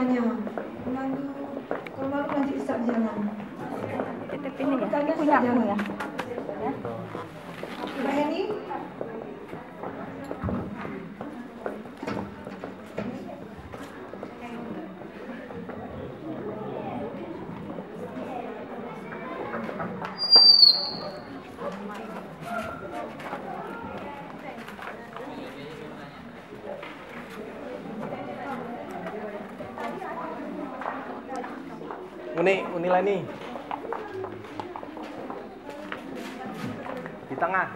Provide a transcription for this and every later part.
bertanya. Lalu kalau malu nanti Ustaz jalan. Tetap ini ya. Tanya Punya Ustaz aku jalan. ya. Ya. Mbak Heni? Unilani di tengah,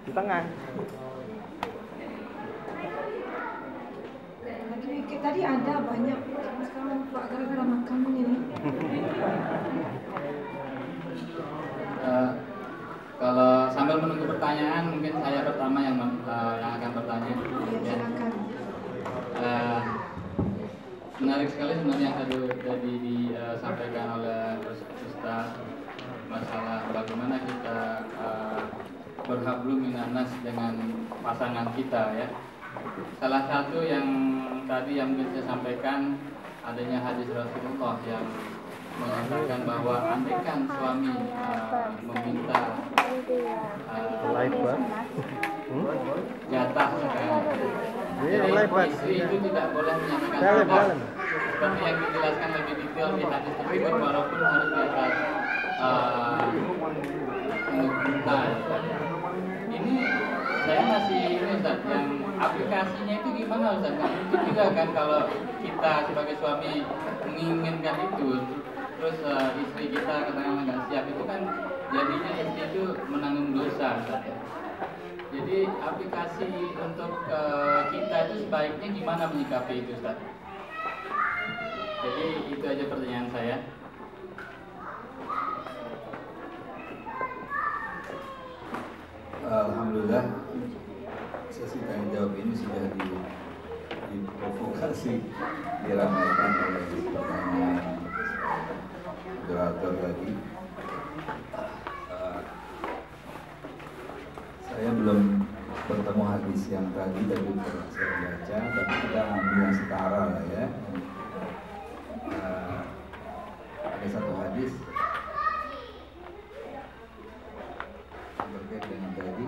di tengah. Tadi ada banyak, sekarang lupa gara-gara makan ini. Kalau sambil menunggu pertanyaan, mungkin saya pertama yang akan bertanya. Ya, silakan. Menarik sekali sebenarnya yang tadi disampaikan oleh Ustaz masalah bagaimana kita berhablum minanas dengan pasangan kita ya. Salah satu yang tadi yang bisa saya sampaikan adanya hadis Rasulullah yang menyatakan bahwa andaikan suami meminta jatah jadi istri itu tidak boleh menyatakan tidak. Seperti yang dijelaskan lebih detail di hadis tersebut, walaupun harus di atas minta. Ini saya masih ini Ustaz, yang aplikasinya itu gimana Ustaz? Mungkin juga kan kalau kita sebagai suami menginginkan itu, terus istri kita katakanlah nggak siap, itu kan jadinya istri itu menanggung dosa Ustaz. Jadi aplikasi untuk kita itu sebaiknya gimana menyikapi itu Ustaz? Jadi itu aja pertanyaan saya. Alhamdulillah, sesi tanya jawab ini sudah diprovokasi, diramaikan oleh pertanyaan moderator tadi. Saya belum bertemu hadis yang tadi pernah saya baca, tapi kita ambil yang setara lah ya. Ada satu hadis terkait dengan tadi.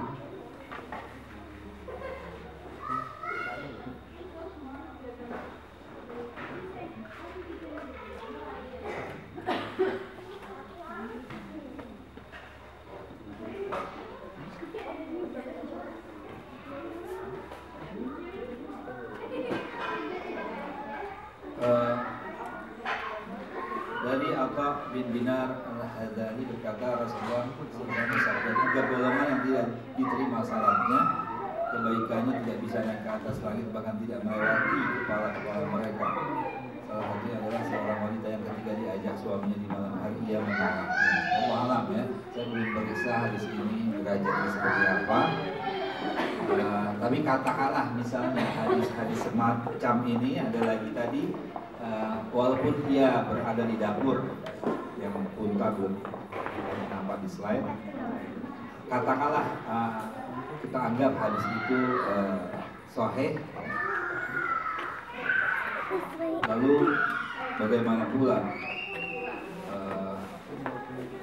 Dari Atha bin Dinar al-Hadzali berkata, Rasulullah SAW bersabda, 3 golongan yang tidak diterima salatnya, kebaikannya tidak bisa naik ke atas langit, bahkan tidak melewati kepala-kepala mereka. Salah satunya adalah seorang wanita yang ketika diajak suaminya di malam hari ia menolaknya. Allah alam ya, saya belum periksa hadis ini derajatnya seperti apa. Tapi katakanlah misalnya hadis-hadis semacam ini ada lagi tadi, walaupun dia berada di dapur yang unta belum nampak di slide, katakanlah kita anggap hadis itu sahih, lalu bagaimana pula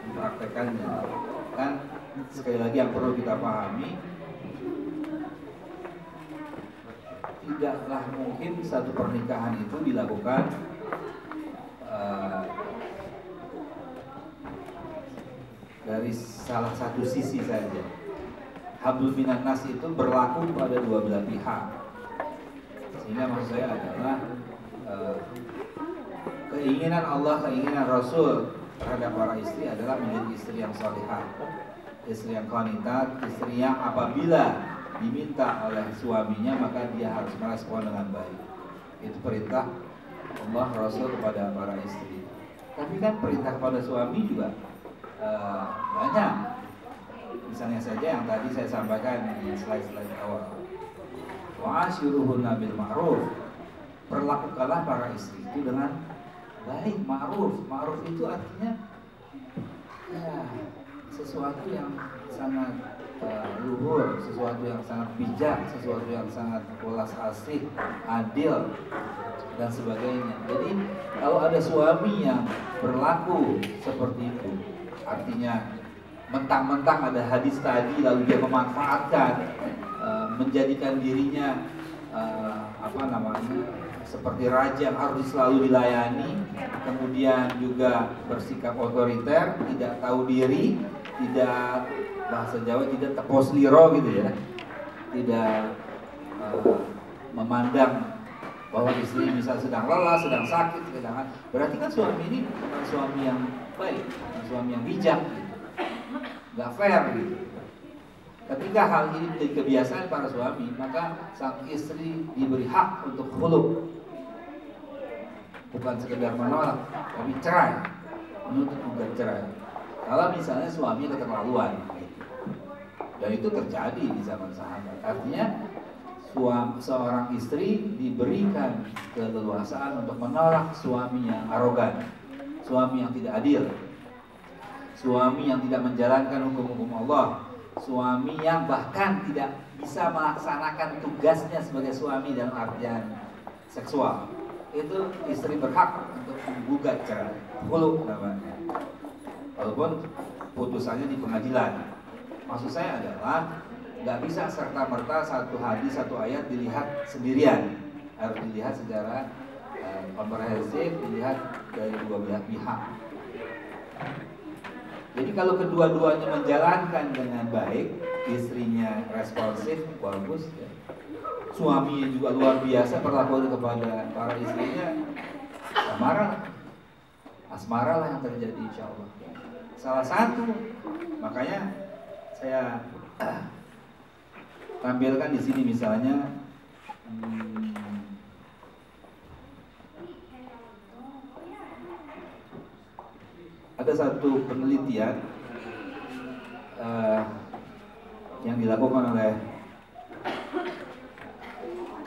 mempraktekannya? Kan sekali lagi yang perlu kita pahami, tidaklah mungkin satu pernikahan itu dilakukan dari salah satu sisi saja. Hablum minan nas itu berlaku pada dua belah pihak. Sehingga maksud saya adalah keinginan Allah, keinginan Rasul terhadap para istri adalah menjadi istri yang salihah, istri yang qanitat, istri yang apabila diminta oleh suaminya maka dia harus merespon dengan baik. Itu perintah Allah Rasul kepada para istri. Tapi kan perintah kepada suami juga banyak. Misalnya saja yang tadi saya sampaikan di slide-slide awal, wa'ashiruhunna bil ma'ruf, perlakukanlah para istri itu dengan baik, ma'ruf. Ma'ruf itu artinya ya sesuatu yang sangat luhur, sesuatu yang sangat bijak, sesuatu yang sangat welas asih, adil, dan sebagainya. Jadi kalau ada suami yang berlaku seperti itu, artinya mentang-mentang ada hadis tadi lalu dia memanfaatkan, menjadikan dirinya seperti raja yang harus selalu dilayani, kemudian juga bersikap otoriter, tidak tahu diri, tidak, bahasa Jawa tidak tepos liro gitu ya, tidak memandang bahwa istri misal sedang lelah, sedang sakit, berarti kan suami ini bukan suami yang baik, bukan suami yang bijak gitu. Nggak fair gitu. Ketika hal ini menjadi kebiasaan para suami, maka sang istri diberi hak untuk khulu, bukan sekedar menolak, tapi cerai, menuntut gugat cerai. Kalau misalnya suami keterlaluan, gitu. Dan itu terjadi di zaman sahabat. Artinya seorang istri diberikan keleluasaan untuk menolak suami yang arogan, suami yang tidak adil, suami yang tidak menjalankan hukum-hukum Allah, suami yang bahkan tidak bisa melaksanakan tugasnya sebagai suami dalam artian seksual. Itu istri berhak untuk menggugat cerai, khulu namanya. Walaupun putusannya di pengadilan. Maksud saya adalah nggak bisa serta-merta satu hadis, satu ayat dilihat sendirian. Harus dilihat secara komprehensif, dilihat dari dua belah pihak. Jadi kalau kedua-duanya menjalankan dengan baik, istrinya responsif, bagus ya. Suaminya juga luar biasa perlakuan kepada para istrinya, asmara lah yang terjadi insya Allah. Salah satu, makanya saya tampilkan di sini misalnya ada satu penelitian yang dilakukan oleh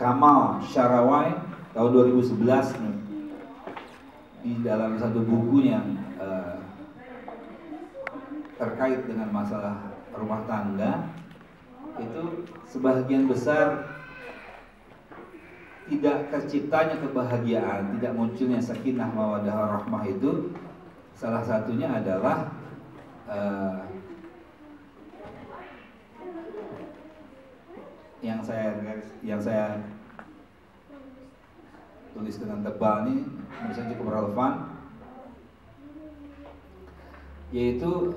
Kamal Sharawai tahun 2011 nih, di dalam satu bukunya terkait dengan masalah rumah tangga. Itu sebagian besar tidak terciptanya kebahagiaan, tidak munculnya sakinah mawaddah warahmah itu salah satunya adalah yang saya tulis dengan tebal ini, misalnya cukup relevan, yaitu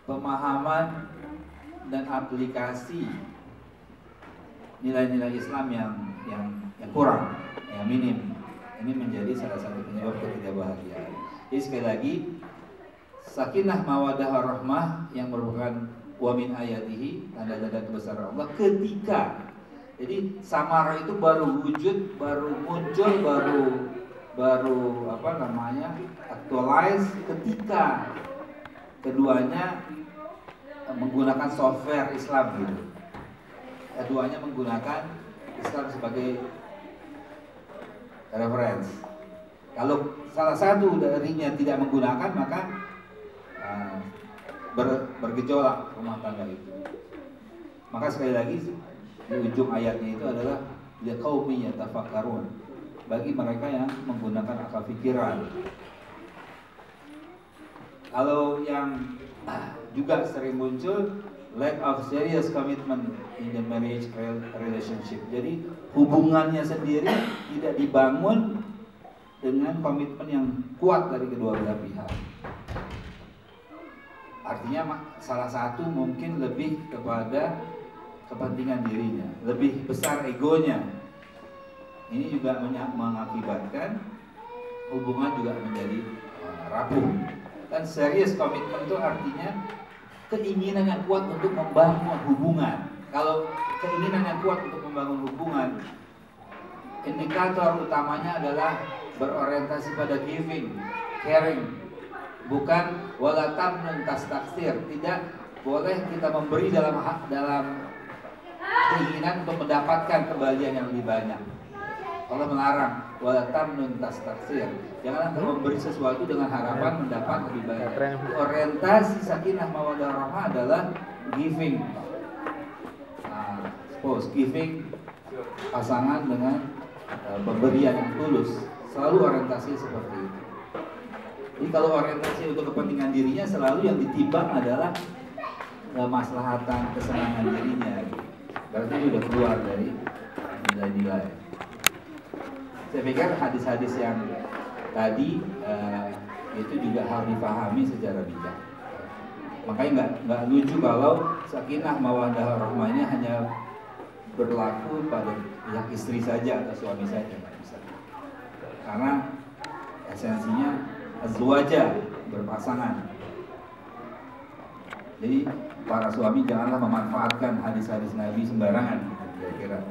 pemahaman dan aplikasi nilai-nilai Islam yang kurang, yang minim. Ini menjadi salah satu penyebab ketidakbahagiaan. Jadi sekali lagi, sakinah mawaddah warahmah yang merupakan wa min ayatihi, tanda-tanda kebesaran Allah, ketika jadi samara itu baru wujud, baru muncul, baru actualize ketika keduanya menggunakan software Islam gitu. Keduanya menggunakan Islam sebagai reference. Kalau salah satu darinya tidak menggunakan, maka bergejolak rumah tangga itu. Maka sekali lagi di ujung ayatnya itu adalah liqaumi yatafakkarun, bagi mereka yang menggunakan akal pikiran. Kalau yang juga sering muncul, lack of serious commitment in the marriage relationship. Jadi hubungannya sendiri tidak dibangun dengan komitmen yang kuat dari kedua belah pihak. Artinya salah satu mungkin lebih kepada kepentingan dirinya, lebih besar egonya. Ini juga mengakibatkan hubungan juga menjadi rapuh. Dan serious komitmen itu artinya keinginan yang kuat untuk membangun hubungan. Kalau keinginan yang kuat untuk membangun hubungan, indikator utamanya adalah berorientasi pada giving, caring, bukan wala tamnun tastaksir. Tidak boleh kita memberi dalam keinginan untuk mendapatkan kebahagiaan yang lebih banyak. Allah melarang wala tamnun tastaksir. Janganlah kamu memberi sesuatu dengan harapan mendapat lebih banyak. Orientasi sakinah mawaddah warahmah adalah giving. Suppose giving pasangan dengan pemberian yang tulus. Selalu orientasi seperti itu. Jadi kalau orientasi untuk kepentingan dirinya, selalu yang ditimbang adalah kemaslahatan, kesenangan dirinya. Berarti sudah keluar dari nilai-nilai. Saya pikir hadis-hadis yang tadi itu juga harus dipahami secara bijak. Makanya nggak lucu kalau sakinah mawaddah warahmah ini hanya berlaku pada pihak istri saja atau suami saja, nggak bisa. Karena esensinya azwaja, berpasangan. Jadi para suami janganlah memanfaatkan hadis-hadis Nabi sembarangan, kira-kira.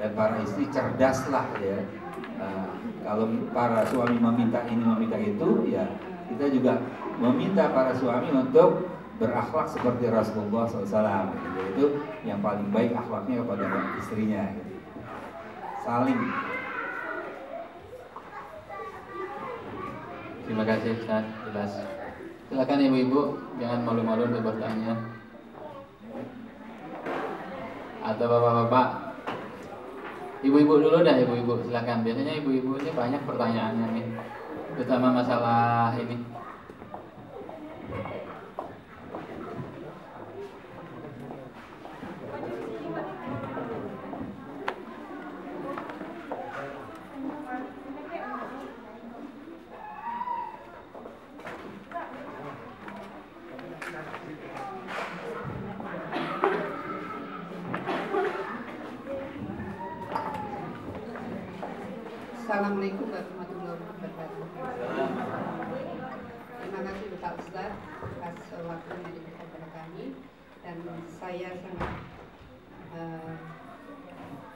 Dan para istri cerdaslah ya. Kalau para suami meminta ini meminta itu, ya kita juga meminta para suami untuk berakhlak seperti Rasulullah SAW. Itu yang paling baik akhlaknya kepada istrinya. Saling. Terima kasih Ustaz, jelas. Silakan ibu-ibu, jangan malu-malu untuk bertanya. Atau bapak-bapak. Ibu-ibu dulu dah, ibu-ibu silakan. Biasanya ibu-ibu ini banyak pertanyaannya nih, terutama masalah ini. Assalamualaikum warahmatullahi wabarakatuh. Terima kasih Bapak Ustaz atas waktunya diberikan kepada kami, dan saya sangat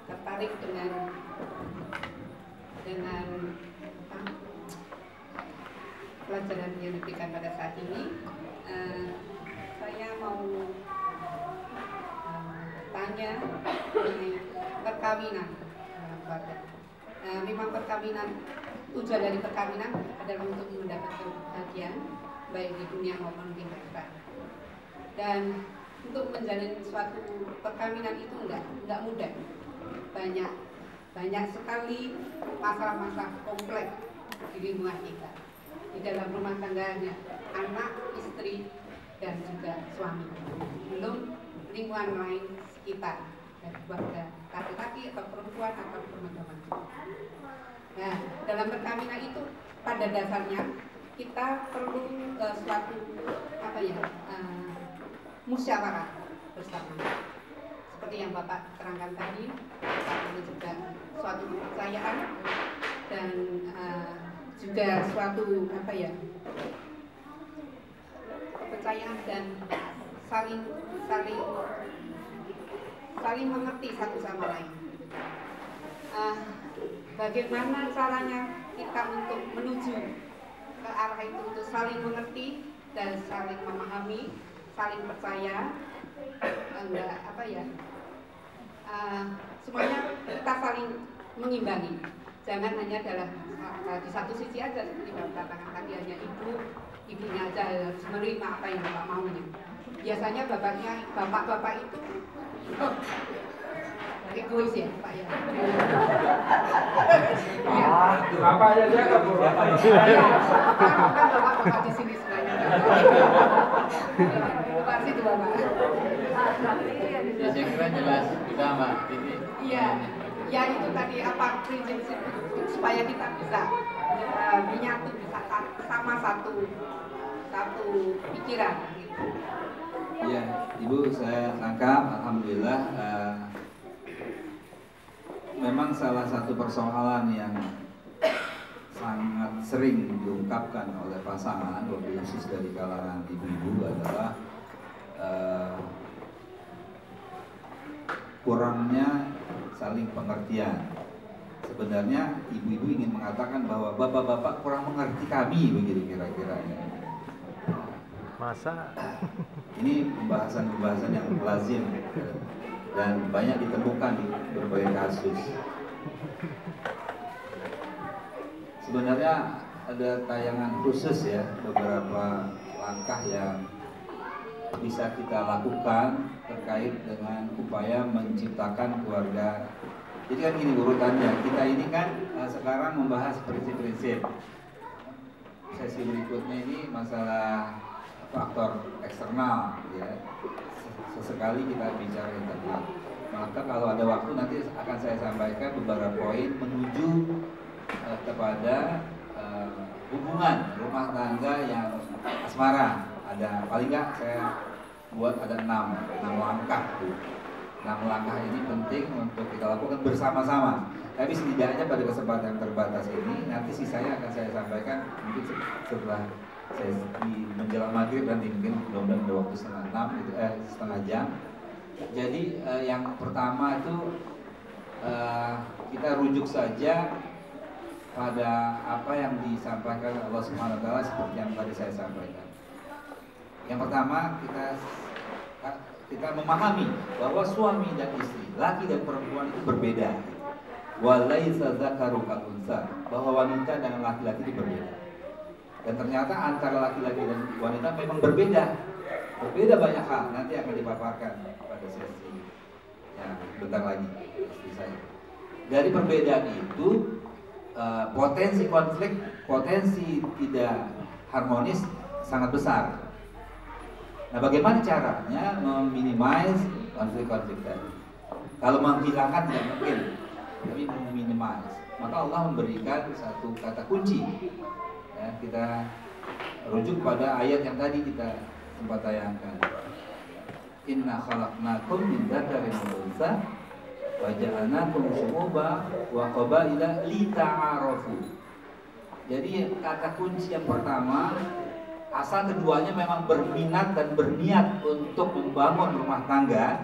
tertarik dengan pelajaran yang diberikan pada saat ini. Saya mau tanya mengenai perkawinan. Memang perkawinan, tujuan dari perkawinan adalah untuk mendapatkan kebahagiaan baik di dunia maupun di akhirat. Dan untuk menjalin suatu perkawinan itu enggak mudah. Banyak sekali masalah-masalah kompleks di lingkungan kita, di dalam rumah tangganya, anak, istri, dan juga suami. Belum lingkungan lain sekitar, dan keluarga, laki-laki atau perempuan atau teman-teman. Nah, dalam perkawinan itu pada dasarnya kita perlu suatu musyawarah bersama. Seperti yang Bapak terangkan tadi, kita perlu juga suatu kepercayaan dan juga suatu kepercayaan dan saling mengerti satu sama lain. Bagaimana caranya kita untuk menuju ke arah itu, untuk saling mengerti dan saling memahami, saling percaya, semuanya kita saling mengimbangi. Jangan hanya dalam di satu sisi aja, seperti Bapak katakan tadi, hanya ibunya aja harus menerima apa yang Bapak maunya. Biasanya bapak-bapak itu egois ya, Pak ya. Apa aja dia kan bapak di sini sebenarnya. Terima kasih tuh Bapak. Ya, saya kira jelas juga Mbak Titi. Iya, ya itu tadi apa prinsip supaya kita bisa menyatu, bisa sama satu pikiran. Ya, Ibu, saya tangkap, alhamdulillah. Memang salah satu persoalan yang sangat sering diungkapkan oleh pasangan, lebih khusus dari kalangan ibu-ibu, adalah kurangnya saling pengertian. Sebenarnya ibu-ibu ingin mengatakan bahwa bapak-bapak kurang mengerti kami, begitu kira-kira. Masa? Ini pembahasan-pembahasan yang lazim dan banyak ditemukan di berbagai kasus. sebenarnya ada tayangan khusus ya, beberapa langkah yang bisa kita lakukan terkait dengan upaya menciptakan keluarga. Jadi kan gini urutannya, kita ini kan sekarang membahas prinsip-prinsip. Sesi berikutnya ini masalah faktor eksternal ya. Sesekali kita bicara internal. Maka kalau ada waktu nanti akan saya sampaikan beberapa poin menuju kepada hubungan rumah tangga yang asmara. Ada paling nggak saya buat ada 6 langkah tuh. 6 langkah ini penting untuk kita lakukan bersama-sama. Tapi setidaknya pada kesempatan yang terbatas ini nanti sisanya akan saya sampaikan mungkin setelah saya di menjelang maghrib nanti mungkin mudah-mudahan ada waktu setengah jam. Jadi yang pertama itu kita rujuk saja pada apa yang disampaikan Allah Subhanahu wa taala seperti yang tadi saya sampaikan. Yang pertama kita memahami bahwa suami dan istri, laki dan perempuan itu berbeda. Walaisa dzakaru kal unsa, bahwa wanita dan laki-laki itu berbeda. Dan ternyata antara laki-laki dan wanita memang berbeda. Berbeda banyak hal, nanti akan dipaparkan pada sesi yang bentar lagi istri saya. Dari perbedaan itu potensi konflik, potensi tidak harmonis sangat besar. Nah, bagaimana caranya meminimize konflik-konflik tadi? Kalau menghilangkan tidak mungkin, tapi meminimize. Maka Allah memberikan satu kata kunci. Ya, kita rujuk pada ayat yang tadi kita sempat tayangkan. Inna khalaqnakum min dzakarin wa untha wa ja'alnakum syu'uban wa qabaila lita'arafu. Jadi kata kunci yang pertama, asal keduanya memang berminat dan berniat untuk membangun rumah tangga,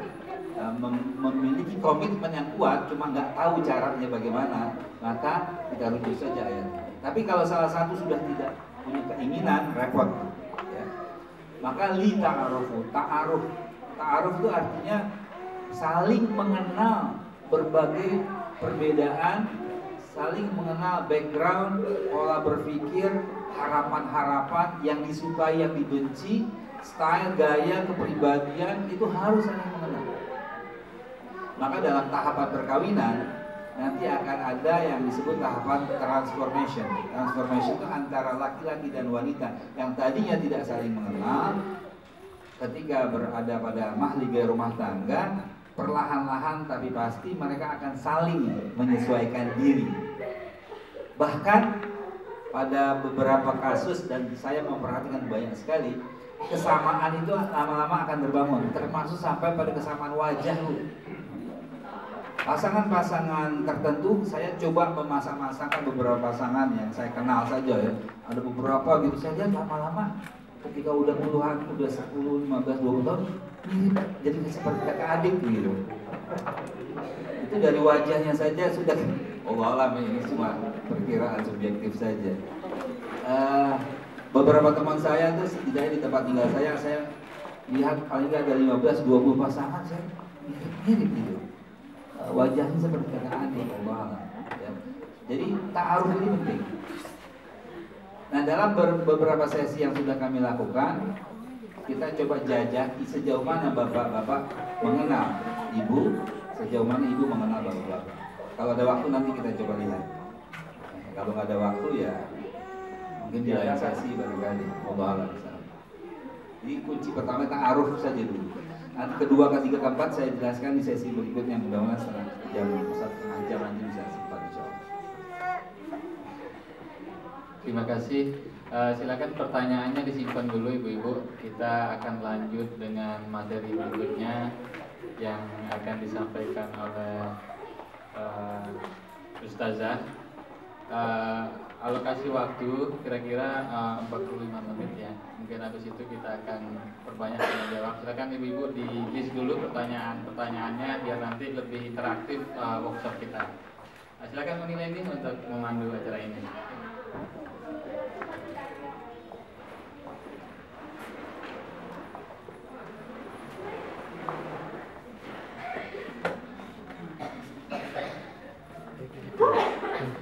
memiliki komitmen yang kuat, cuma nggak tahu caranya bagaimana, maka kita rujuk saja ayat. Tapi kalau salah satu sudah tidak punya keinginan, repot. Ya. Maka li ta'arufu, ta'aruf itu artinya saling mengenal berbagai perbedaan, saling mengenal background, pola berpikir, harapan-harapan yang disukai, yang dibenci, style, gaya, kepribadian itu harus saling mengenal. Maka dalam tahapan perkawinan nanti akan ada yang disebut tahapan transformation. Transformation itu antara laki-laki dan wanita yang tadinya tidak saling mengenal, ketika berada pada mahligai rumah tangga, perlahan-lahan tapi pasti mereka akan saling menyesuaikan diri. Bahkan pada beberapa kasus, dan saya memperhatikan banyak sekali, kesamaan itu lama-lama akan terbangun, termasuk sampai pada kesamaan wajah. Pasangan-pasangan tertentu saya coba memasang-masangkan beberapa pasangan yang saya kenal saja ya. Ada beberapa gitu, saya lihat lama-lama ketika udah puluhan, udah 10, 15, 20 tahun mirip, jadi seperti kakak adik gitu. Itu dari wajahnya saja sudah, Allah alam, ini cuma perkiraan subjektif saja. Beberapa teman saya itu setidaknya di tempat tinggal saya lihat paling nggak ada 15-20 pasangan, saya mirip gitu. Wajahnya seperti kakak adik, Allah alam. Ya. Jadi ta'aruf ini penting. Nah, dalam beberapa sesi yang sudah kami lakukan, kita coba jajaki sejauh mana bapak-bapak mengenal ibu, sejauh mana ibu mengenal bapak-bapak. Kalau ada waktu nanti kita coba lihat. Kalau nggak ada waktu ya mungkin di lain sesi barangkali. Allah alam. Jadi kunci pertama ta'aruf saja dulu. Nanti kedua, ketiga, keempat saya jelaskan di sesi berikutnya, mudah-mudahan setengah jam nanti bisa sempat insyaallah. Terima kasih. Silakan pertanyaannya disimpan dulu ibu-ibu. Kita akan lanjut dengan materi berikutnya yang akan disampaikan oleh Ustazah. Alokasi waktu kira-kira 45 menit ya. Mungkin habis itu kita akan perbanyak tanya jawab. Silakan ibu-ibu di list dulu pertanyaannya biar nanti lebih interaktif workshop kita. Silakan menilai ini untuk memandu acara ini.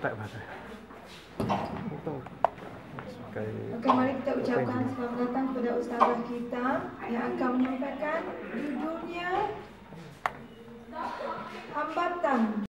Tak bahasa. Oke, mari kita ucapkan selamat datang kepada ustazah kita yang akan menyampaikan judulnya hambatan